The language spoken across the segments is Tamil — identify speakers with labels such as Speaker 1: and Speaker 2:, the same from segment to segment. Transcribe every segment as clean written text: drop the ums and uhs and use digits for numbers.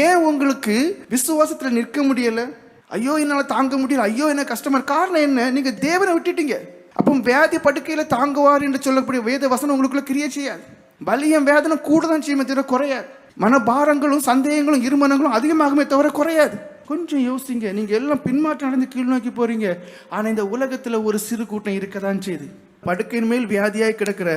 Speaker 1: ஏன் உங்களுக்கு விசுவாசத்துல நிற்க முடியல? ஐயோ என்னால தாங்க முடியல, ஐயோ என்ன கஷ்டமா. காரணம் என்ன? நீங்க தேவனை விட்டுட்டீங்க. அப்போ வியாதி படுக்கையில தாங்குவார் என்று சொல்லக்கூடிய வேத வசனம் உங்களுக்குள்ள கிரியை செய்யாது. வலியம் வேதனை கூட தான் செய்யுமே தவிர குறையாது. மனபாரங்களும் சந்தேகங்களும் இருமனங்களும் அதிகமாகுமே தவிர குறையாது. கொஞ்சம் யோசிங்க. நீங்க எல்லாம் பின்மாற்றம் நடந்து கீழ் நோக்கி போறீங்க. ஆனா இந்த உலகத்துல ஒரு சிறு கூட்டம் இருக்கதான் செய்யுது. படுக்கையின் மேல் வியாதியாய் கிடக்கிற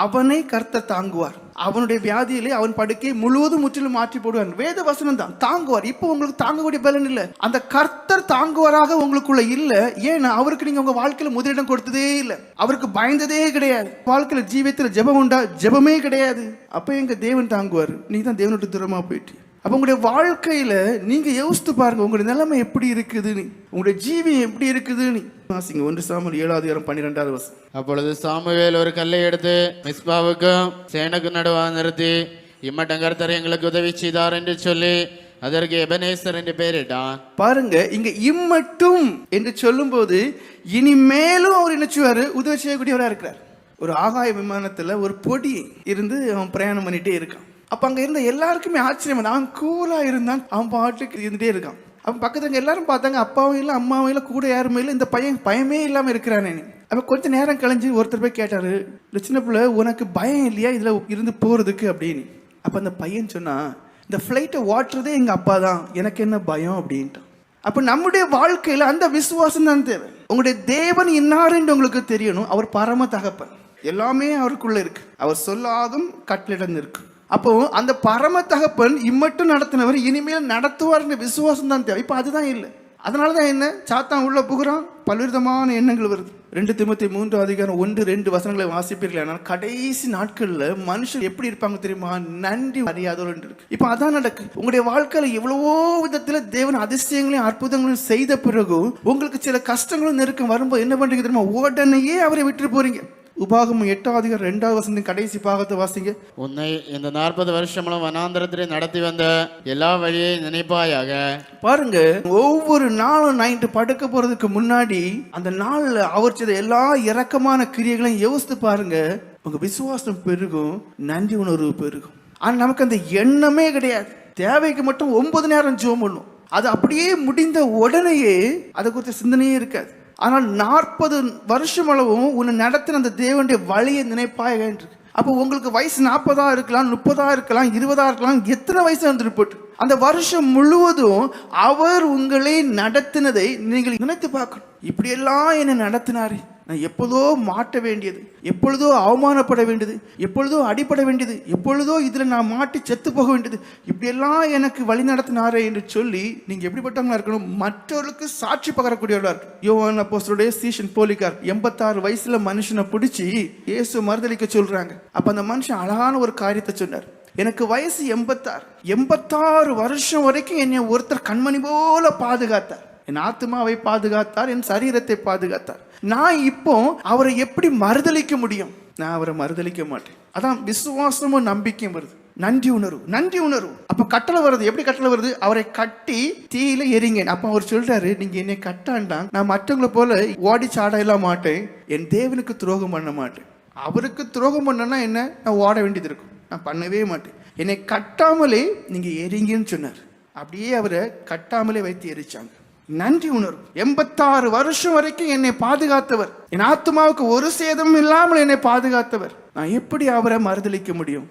Speaker 1: அவனை கர்த்தர் தாங்குவார். அவனுடைய வியாதியிலே அவன் படுக்கையை முழுவதும் முற்றிலும் மாற்றி போடுவார். வேத வசனம் தான் தாங்குவார். இப்போ உங்களுக்கு தாங்கக்கூடிய பலன் இல்லை. அந்த கர்த்தர் தாங்குவாராக உங்களுக்குள்ள இல்ல. ஏன்னா அவருக்கு நீங்க உங்க வாழ்க்கையில முதலிடம் கொடுத்ததே இல்லை. அவருக்கு பயந்ததே கிடையாது. வாழ்க்கையில ஜீவியத்தில் ஜெபம் உண்டா? ஜெபமே கிடையாது. அப்ப எங்க தேவன் தாங்குவார்? நீ தான் தேவனுக்கு தூரமா போயிட்டு. அப்போ உங்களுடைய வாழ்க்கையில நீங்க யோசித்து பாருங்க, உங்களுடைய நிலைமை எப்படி இருக்குதுன்னு, உங்களுடைய ஜீவியம் எப்படி இருக்குதுன்னு. 1 சாமுவேல் 7:12.
Speaker 2: அப்பொழுது சாமுவேல் ஒரு கல்லை எடுத்து மிஸ்பாவுக்கும் சேனைக்கும் நடுவா நிறுத்தி, இம்மட்டம் கர்த்தர் எங்களுக்கு உதவி செய்தார் என்று சொல்லி அதற்கு எபனேசர் என்று பெயரிட்டான்.
Speaker 1: பாருங்க, இங்க இம்மட்டும் என்று சொல்லும் போது இனிமேலும் அவர் நினைச்சுவாரு உதவி செய்யக்கூடியவரா இருக்கிறார். ஒரு ஆகாய விமானத்துல ஒரு பொடி இருந்து அவன் பிரயாணம் பண்ணிட்டே இருக்கான். அப்ப அங்க இருந்த எல்லாருக்குமே ஆச்சரியம். அவன் கூலா இருந்தான், அவன் பாட்டுக்கு இருந்துட்டே இருக்கான். அப்ப பக்கத்துல எல்லாரும் பார்த்தாங்க, அப்பாவும் இல்லை அம்மாவும் இல்லை கூட யாருமே இல்லை, இந்த பையன் பயமே இல்லாம இருக்கிறானே. அப்ப கொஞ்ச நேரம் கழிஞ்சு ஒருத்தர் போய் கேட்டாரு, இந்த சின்ன பிள்ளை உனக்கு பயம் இல்லையா இதுல இருந்து போறதுக்கு அப்படின்னு. அப்ப அந்த பையன் சொன்னா, இந்த ஃபிளைட்டை ஓட்டுறதே எங்க அப்பா தான், எனக்கு என்ன பயம் அப்படின்ட்டான். அப்ப நம்முடைய வாழ்க்கையில அந்த விசுவாசம் தான் தேவை. உங்களுடைய தேவன் இன்னாருன்னு உங்களுக்கு தெரியணும். அவர் பரம தகப்பன், எல்லாமே அவருக்குள்ள இருக்கு. அவர் சொல்லாதும் கட்டளிடம் இருக்கு. அப்போ அந்த பரம தகப்பன் இம்மட்டும் நடத்தினவர் இனிமேல் நடத்துவார் என்ற விசுவாசம் தான் தேவை. இப்போ அதுதான் இல்லை. அதனாலதான் என்ன, சாத்தான் உள்ள புகுறான், பல்விதமான எண்ணங்கள் வருது. 2 தீமோத்தேயு 3:1-2 வாசிப்பீர்கள். ஆனால் கடைசி நாட்கள்ல மனுஷன் எப்படி இருப்பாங்க தெரியுமா? நன்றி அறியாதவர் இருக்கு. இப்போ அதான் நடக்கு. உங்களுடைய வாழ்க்கையில எவ்வளவோ விதத்துல தேவன் அதிசயங்களையும் அற்புதங்களையும் செய்த பிறகு உங்களுக்கு சில கஷ்டங்களும் நெருக்கம் வரும்போது என்ன பண்றீங்க தெரியுமா? உடனேயே அவரை விட்டு போறீங்க. உபாகமம் 8:2 கடைசி பாகத்தை வாசிங்க.
Speaker 2: உன்னை இந்த 40 வருஷங்களும் வனாந்தரத்திலே நடத்தி வந்த எல்லா வழியை நினைப்பாயாக.
Speaker 1: பாருங்க, ஒவ்வொரு நாளும் நைட்டு படுக்க போறதுக்கு முன்னாடி அந்த நாள்ல அவர் செய்த எல்லா இரக்கமான கிரியைகளையும் யோசித்து பாருங்க. உங்க விசுவாசம் பெருகும், நன்றி உணர்வு பெருகும். ஆனா நமக்கு அந்த எண்ணமே கிடையாது. தேவைக்கு மட்டும் 9 நேரம் ஜெபம் பண்ணும். அது அப்படியே முடிந்த உடனேயே அதை குறித்த சிந்தனையே இருக்காது. ஆனால் 40 வருஷம் அளவும் உன்னை நடத்தின அந்த தேவனுடைய வழியை நினைப்பாக. அப்போ உங்களுக்கு வயசு 40 இருக்கலாம், 30 இருக்கலாம், 20 இருக்கலாம், எத்தனை வயசு வந்துட்டு போட்டு அந்த வருஷம் முழுவதும் அவர் உங்களை நடத்தினதை நீங்கள் நினைத்து பார்க்கணும். இப்படியெல்லாம் என்னை நடத்தினாரு. நான் எப்போதோ மாட்ட வேண்டியது, எப்பொழுதோ அவமானப்பட வேண்டியது, எப்பொழுதோ அடிப்பட வேண்டியது, எப்பொழுதோ இதுல நான் மாட்டி செத்து போக வேண்டியது, இப்படியெல்லாம் எனக்கு வழி நடத்தினாரே என்று சொல்லி நீங்க எப்படிப்பட்டவங்களா இருக்கணும்? மற்றவர்களுக்கு சாட்சி பகரக்கூடியவர்களா இருக்கு. யோவான் அப்போஸ்தலருடைய சீஷன் போலிகார் 86 வயசுல மனுஷனை பிடிச்சி இயேசு மறுதலிக்க சொல்றாங்க. அப்ப அந்த மனுஷன் அழகான ஒரு காரியத்தை சொன்னார். எனக்கு வயசு 86 வருஷம் வரைக்கும் என்னை ஒருத்தர் கண்மணி போல பாதுகாத்தார். என் ஆத்மாவை பாதுகாத்தார், என் சரீரத்தை பாதுகாத்தார். நான் இப்போ அவரை எப்படி மறுதலிக்க முடியும்? நான் அவரை மறுதலிக்க மாட்டேன். அதான் விசுவாசமும் நம்பிக்கையும் வருது. நன்றி உணர்வு. அப்ப கட்டளை வருது. எப்படி கட்டளை வருது? அவரை கட்டி தீயில எரிங்க. அப்ப அவர் சொல்றாரு, நீங்க என்னை கட்டாண்டான், நான் மற்றவங்களை போல ஓடி சாட எல்லாம் மாட்டேன், என் தேவனுக்கு துரோகம் பண்ண மாட்டேன். அவருக்கு துரோகம் பண்ணனா என்ன? நான் ஓட வேண்டியது இருக்கும். நான் பண்ணவே மாட்டேன். என்னை கட்டாமலே நீங்க எரிங்கன்னு சொன்னார். அப்படியே அவரை கட்டாமலே வைத்து எரிச்சாங்க. நன்றி உணர்வு. 86 வருஷம் வரைக்கும் என்னை பாதுகாத்தவர், என் ஆத்மாவுக்கு ஒரு சேதமும் இல்லாமல் என்னை பாதுகாத்தவர். நான் எப்படி அவரை மறுதலிக்க முடியும்?